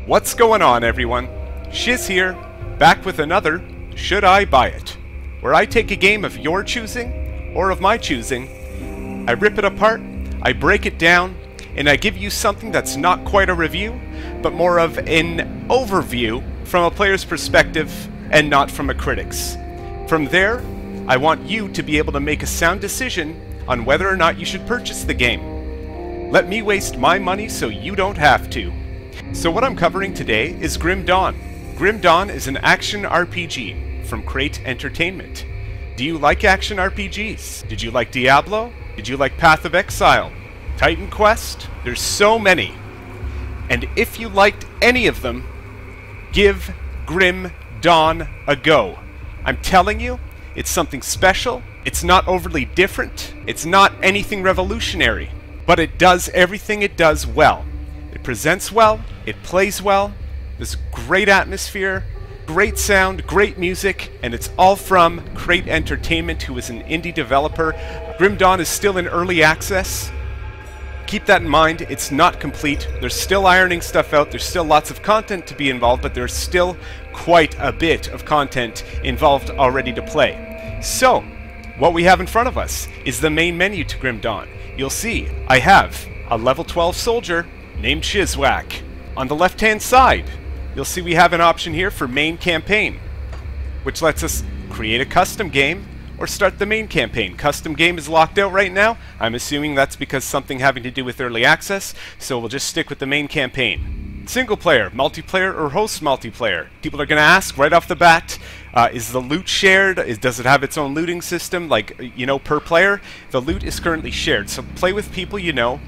What's going on, everyone? Shiz here, back with another Should I Buy It? Where I take a game of your choosing, or of my choosing, I rip it apart, I break it down, and I give you something that's not quite a review, but more of an overview from a player's perspective and not from a critic's. From there, I want you to be able to make a sound decision on whether or not you should purchase the game. Let me waste my money so you don't have to. So what I'm covering today is Grim Dawn. Grim Dawn is an action RPG from Crate Entertainment. Do you like action RPGs? Did you like Diablo? Did you like Path of Exile? Titan Quest? There's so many. And if you liked any of them, give Grim Dawn a go. I'm telling you, it's something special, it's not overly different, it's not anything revolutionary, but it does everything it does well. It presents well, it plays well, there's great atmosphere, great sound, great music, and it's all from Crate Entertainment, who is an indie developer. Grim Dawn is still in early access. Keep that in mind, it's not complete. There's still ironing stuff out, there's still lots of content to be involved, but there's still quite a bit of content involved already to play. So, what we have in front of us is the main menu to Grim Dawn. You'll see I have a level 12 soldier named Shizwack. On the left hand side, you'll see we have an option here for main campaign, which lets us create a custom game or start the main campaign. Custom game is locked out right now. I'm assuming that's because something having to do with early access, so we'll just stick with the main campaign. Single player, multiplayer, or host multiplayer. People are going to ask right off the bat, is the loot shared? Does it have its own looting system, like, you know, per player? The loot is currently shared, so play with people you know.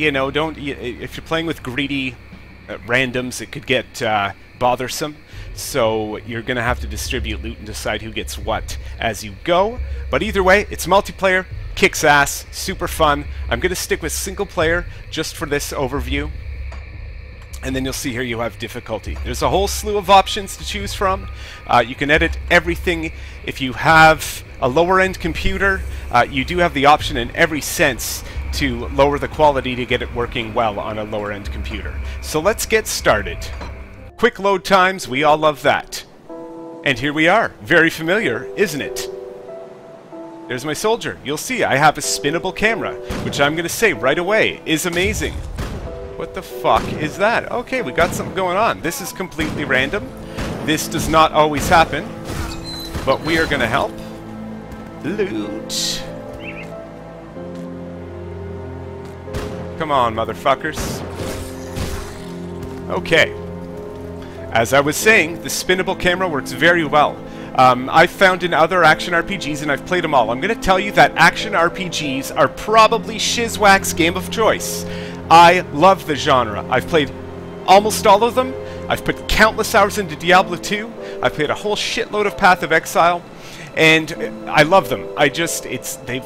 If you're playing with greedy randoms, it could get bothersome. So you're going to have to distribute loot and decide who gets what as you go. But either way, it's multiplayer, kicks ass, super fun. I'm going to stick with single player just for this overview. And then you'll see here you have difficulty. There's a whole slew of options to choose from. You can edit everything. If you have a lower end computer, you do have the option in every sense to lower the quality to get it working well on a lower end computer. So let's get started. Quick load times, we all love that. And here we are. Very familiar, isn't it? There's my soldier. You'll see I have a spinnable camera, which I'm going to say right away is amazing. What the fuck is that? Okay, we got something going on. This is completely random. This does not always happen, but we are going to help. Loot. Come on, motherfuckers. Okay. As I was saying, the spinnable camera works very well. I've found in other action RPGs, and I've played them all. I'm going to tell you that action RPGs are probably Shizwack's game of choice. I love the genre. I've played almost all of them. I've put countless hours into Diablo 2. I've played a whole shitload of Path of Exile, and I love them. They've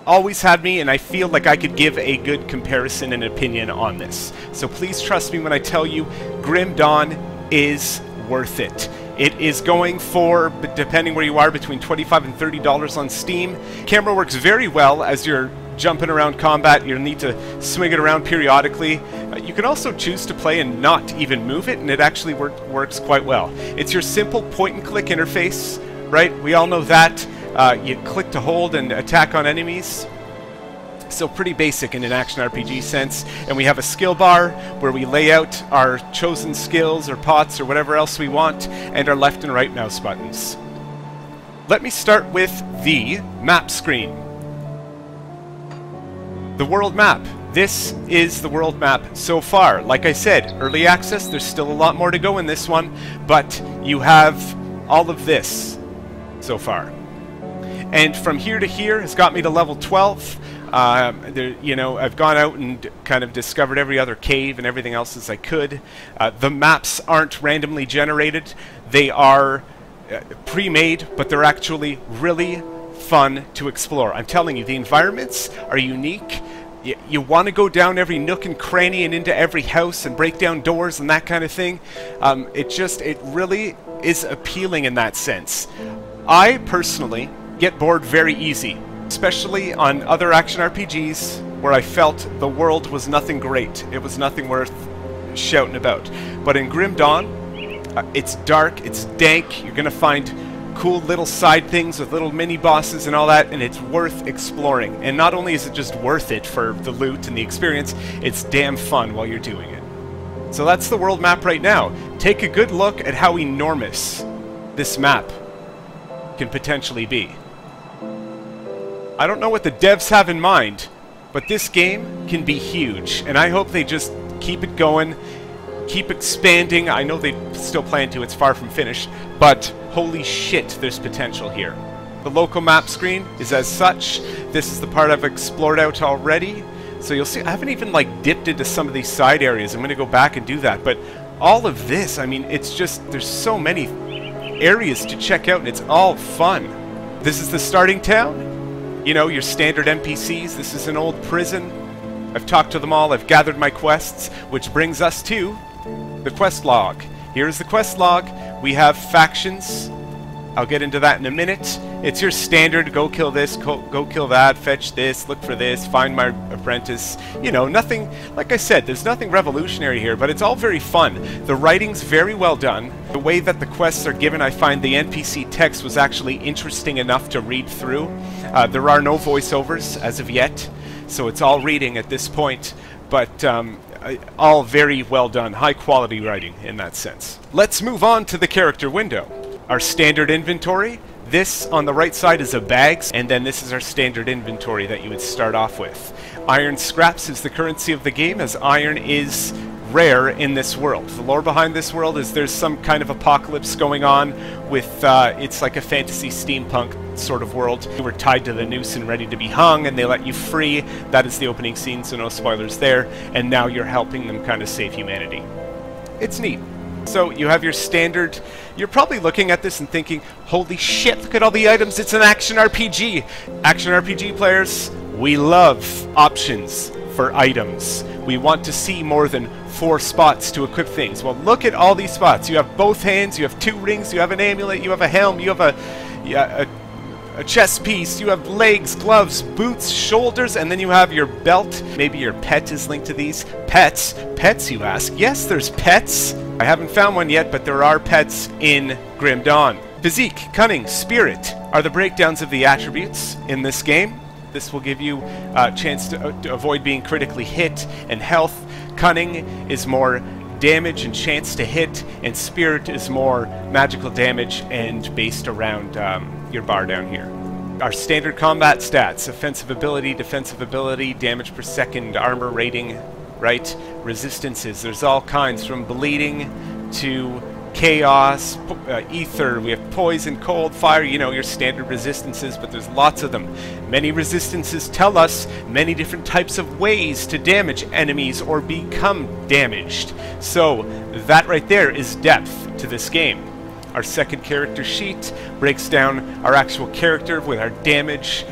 always had me, and I feel like I could give a good comparison and opinion on this. So please trust me when I tell you, Grim Dawn is worth it. It is going for, depending where you are, between $25 and $30 on Steam. Camera works very well as you're jumping around combat. You'll need to swing it around periodically. You can also choose to play and not even move it, and it actually works quite well. It's your simple point-and-click interface, right? We all know that. You click to hold and attack on enemies. So pretty basic in an action RPG sense. And we have a skill bar where we lay out our chosen skills or pots or whatever else we want, and our left and right mouse buttons. Let me start with the map screen. The world map. This is the world map so far. Like I said, early access, there's still a lot more to go in this one, but you have all of this so far. And from here to here has got me to level 12. I've gone out and kind of discovered every other cave and everything else as I could. The maps aren't randomly generated. They are pre-made, but they're actually really fun to explore. I'm telling you, the environments are unique. You want to go down every nook and cranny and into every house and break down doors and that kind of thing. It really is appealing in that sense. I personally get bored very easy, especially on other action RPGs where I felt the world was nothing great. It was nothing worth shouting about. But in Grim Dawn, it's dark, it's dank, you're gonna find cool little side things with little mini bosses and all that, and it's worth exploring. And not only is it just worth it for the loot and the experience, it's damn fun while you're doing it. So that's the world map right now. Take a good look at how enormous this map can potentially be. I don't know what the devs have in mind, but this game can be huge, and I hope they just keep it going, keep expanding. I know they still plan to, it's far from finished, but holy shit, there's potential here. The local map screen is as such. This is the part I've explored out already. So you'll see, I haven't even like dipped into some of these side areas. I'm going to go back and do that. But all of this, I mean, it's just, there's so many areas to check out, and it's all fun. This is the starting town. You know, your standard NPCs. This is an old prison. I've talked to them all. I've gathered my quests, which brings us to the quest log. Here's the quest log. We have factions. I'll get into that in a minute. It's your standard, go kill this, go kill that, fetch this, look for this, find my apprentice. You know, nothing, like I said, there's nothing revolutionary here, but it's all very fun. The writing's very well done. The way that the quests are given, I find the NPC text was actually interesting enough to read through. There are no voiceovers as of yet, so it's all reading at this point, but all very well done, high quality writing in that sense. Let's move on to the character window. Our standard inventory. This on the right side is a bags, and then this is our standard inventory that you would start off with. Iron scraps is the currency of the game, as iron is rare in this world. The lore behind this world is there's some kind of apocalypse going on with, it's like a fantasy steampunk sort of world. You were tied to the noose and ready to be hung, and they let you free. That is the opening scene, so no spoilers there. And now you're helping them kind of save humanity. It's neat. So you have your standard, you're probably looking at this and thinking, holy shit, look at all the items, it's an action RPG. Action RPG players, we love options for items. We want to see more than 4 spots to equip things. Well, look at all these spots. You have both hands, you have 2 rings, you have an amulet, you have a helm, you have a chest piece, you have legs, gloves, boots, shoulders, and then you have your belt. Maybe your pet is linked to these. Pets? Pets, you ask? Yes, there's pets. I haven't found one yet, but there are pets in Grim Dawn. Physique, cunning, spirit are the breakdowns of the attributes in this game. This will give you a chance to avoid being critically hit, and health. Cunning is more damage and chance to hit, and spirit is more magical damage and based around your bar down here. Our standard combat stats: offensive ability, defensive ability, damage per second, armor rating, right? Resistances, there's all kinds, from bleeding to chaos, ether, we have poison, cold, fire, you know, your standard resistances, but there's lots of them. Many resistances tell us many different types of ways to damage enemies or become damaged. So that right there is depth to this game. Our second character sheet breaks down our actual character with our damage,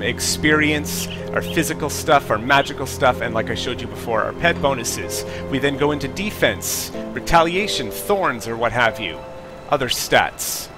experience, our physical stuff, our magical stuff, and like I showed you before, our pet bonuses. We then go into defense, retaliation, thorns, or what have you. Other stats.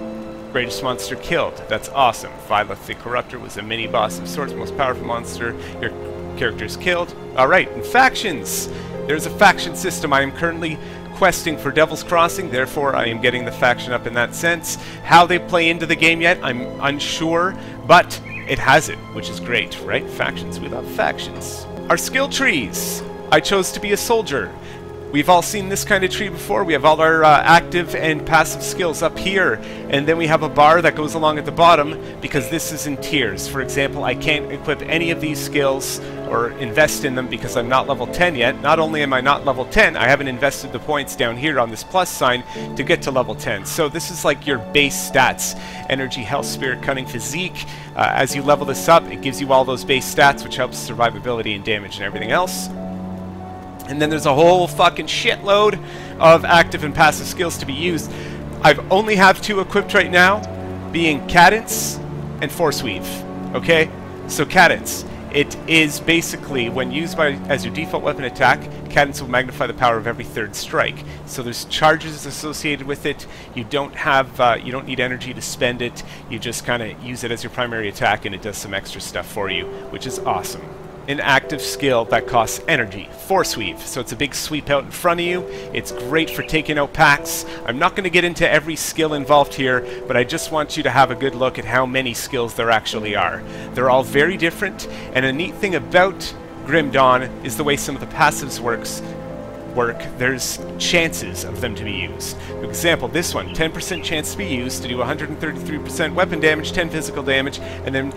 Greatest monster killed. That's awesome. Phyla the Corruptor was a mini-boss of sorts, most powerful monster. Your character is killed. Alright, and factions. There's a faction system. I am currently questing for Devil's Crossing, therefore I am getting the faction up in that sense. How they play into the game yet, I'm unsure, but it has it, which is great, right? Factions, we love factions. Our skill trees. I chose to be a soldier. We've all seen this kind of tree before. We have all our active and passive skills up here, and then we have a bar that goes along at the bottom because this is in tiers. For example, I can't equip any of these skills or invest in them because I'm not level 10 yet. Not only am I not level 10, I haven't invested the points down here on this plus sign to get to level 10. So this is like your base stats: energy, health, spirit, cunning, physique. As you level this up, it gives you all those base stats, which helps survivability and damage and everything else. And then there's a whole fucking shitload of active and passive skills to be used. I've only have 2 equipped right now, being Cadence and Force Weave. Okay? So Cadence, it is basically, when used as your default weapon attack, Cadence will magnify the power of every 3rd strike. So there's charges associated with it. You don't have, you don't need energy to spend it. You just kind of use it as your primary attack, and it does some extra stuff for you, which is awesome. an active skill that costs energy, Force Weave. So it's a big sweep out in front of you. It's great for taking out packs. I'm not going to get into every skill involved here, but I just want you to have a good look at how many skills there actually are. They're all very different, and a neat thing about Grim Dawn is the way some of the passives work. There's chances of them to be used. For example, this one, 10% chance to be used to do 133% weapon damage, 10 physical damage, and then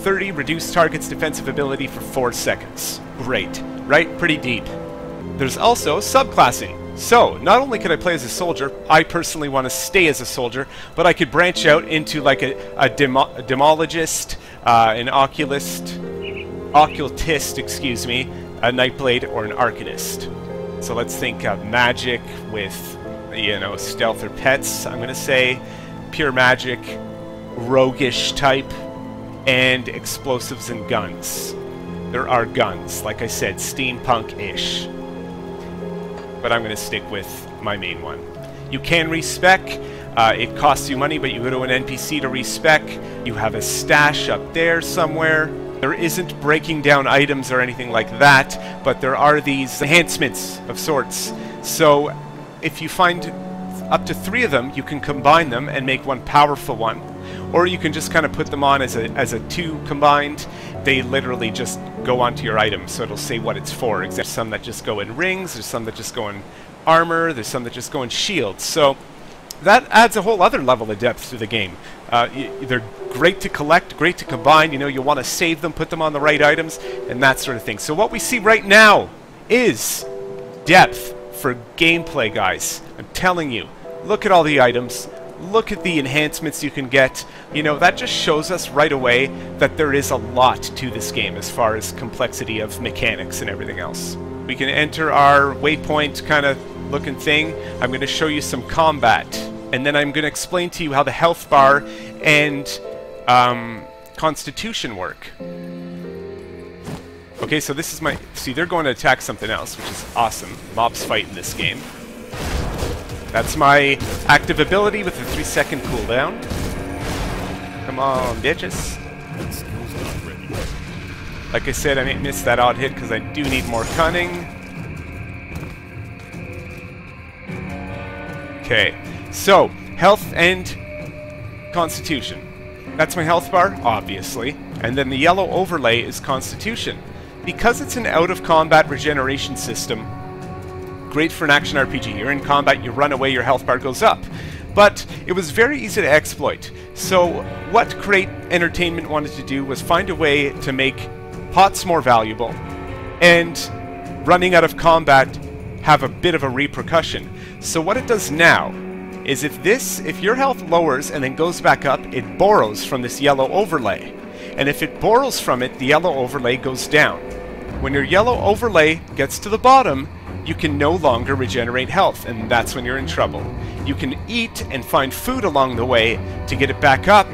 30 reduced target's defensive ability for 4 seconds. Great, right? Pretty deep. There's also subclassing. So, not only could I play as a soldier, I personally want to stay as a soldier, but I could branch out into like a demologist, an occultist, excuse me, a Nightblade, or an arcanist. So let's think of magic with, you know, stealth or pets. I'm going to say pure magic, roguish type, and explosives and guns. There are guns, like I said, steampunk-ish. But I'm going to stick with my main one. You can respec. It costs you money, but you go to an NPC to respec. You have a stash up there somewhere. There isn't breaking down items or anything like that, but there are these enhancements of sorts. So if you find up to 3 of them, you can combine them and make one powerful one. Or you can just kind of put them on as a 2 combined. They literally just go onto your item, so it'll say what it's for. There's some that just go in rings, there's some that just go in armor, there's some that just go in shields. So that adds a whole other level of depth to the game. They're great to collect, great to combine. You know, you'll want to save them, put them on the right items, and that sort of thing. So what we see right now is depth for gameplay, guys. I'm telling you, look at all the items, look at the enhancements you can get. You know, that just shows us right away that there is a lot to this game as far as complexity of mechanics and everything else. We can enter our waypoint kind of looking thing. I'm going to show you some combat, and then I'm going to explain to you how the health bar and constitution work. Okay, so this is my... See, they're going to attack something else, which is awesome. Mobs fight in this game. That's my active ability with a 3-second cooldown. Come on, bitches. Like I said, I may miss that odd hit because I do need more cunning. Okay, so health and constitution. That's my health bar, obviously. And then the yellow overlay is constitution. Because it's an out-of-combat regeneration system, great for an action RPG. You're in combat, you run away, your health bar goes up. But it was very easy to exploit. So what Create Entertainment wanted to do was find a way to make pots more valuable and running out of combat have a bit of a repercussion. So what it does now is if your health lowers and then goes back up, it borrows from this yellow overlay. And if it borrows from it, the yellow overlay goes down. When your yellow overlay gets to the bottom, you can no longer regenerate health, and that's when you're in trouble. You can eat and find food along the way to get it back up,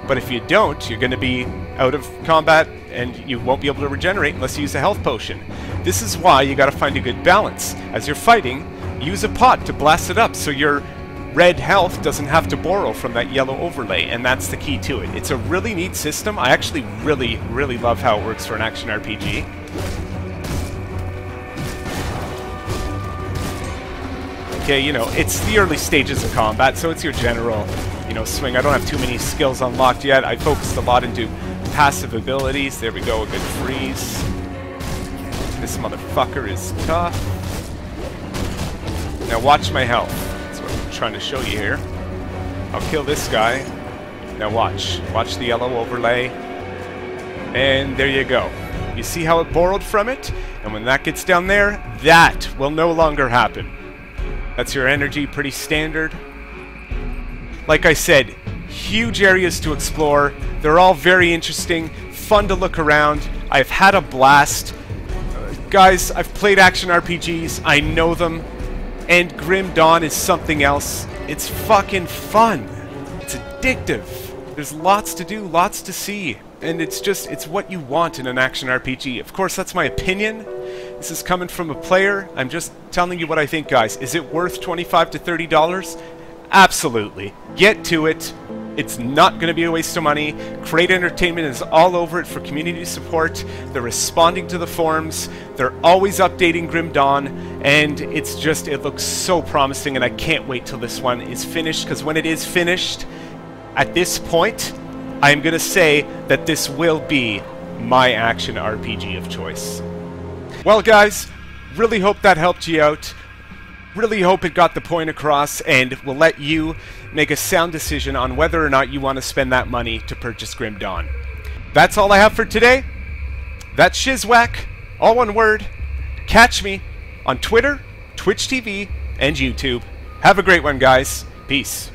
but if you don't, you're going to be out of combat and you won't be able to regenerate unless you use a health potion. This is why you got to find a good balance. As you're fighting, use a pot to blast it up so your red health doesn't have to borrow from that yellow overlay, and that's the key to it. It's a really neat system. I actually really, really love how it works for an action RPG. Okay, you know, it's the early stages of combat, so it's your general, you know, swing. I don't have too many skills unlocked yet. I focused a lot into passive abilities. There we go, a good freeze. This motherfucker is tough. Now watch my health. That's what I'm trying to show you here. I'll kill this guy. Now watch. Watch the yellow overlay. And there you go. You see how it borrowed from it? And when that gets down there, that will no longer happen. That's your energy, pretty standard. Like I said, huge areas to explore. They're all very interesting, fun to look around. I've had a blast. Guys, I've played action RPGs. I know them. And Grim Dawn is something else. It's fucking fun. It's addictive. There's lots to do, lots to see. And it's what you want in an action RPG. Of course, that's my opinion. This is coming from a player. I'm just telling you what I think, guys. Is it worth $25 to $30? Absolutely. Get to it. It's not going to be a waste of money. Create Entertainment is all over it for community support. They're responding to the forums. They're always updating Grim Dawn, and it looks so promising, and I can't wait till this one is finished, because when it is finished, at this point, I'm going to say that this will be my action RPG of choice. Well, guys, really hope that helped you out. Really hope it got the point across, and will let you make a sound decision on whether or not you want to spend that money to purchase Grim Dawn. That's all I have for today. That's Shizwack, all one word. Catch me on Twitter, Twitch TV, and YouTube. Have a great one, guys. Peace.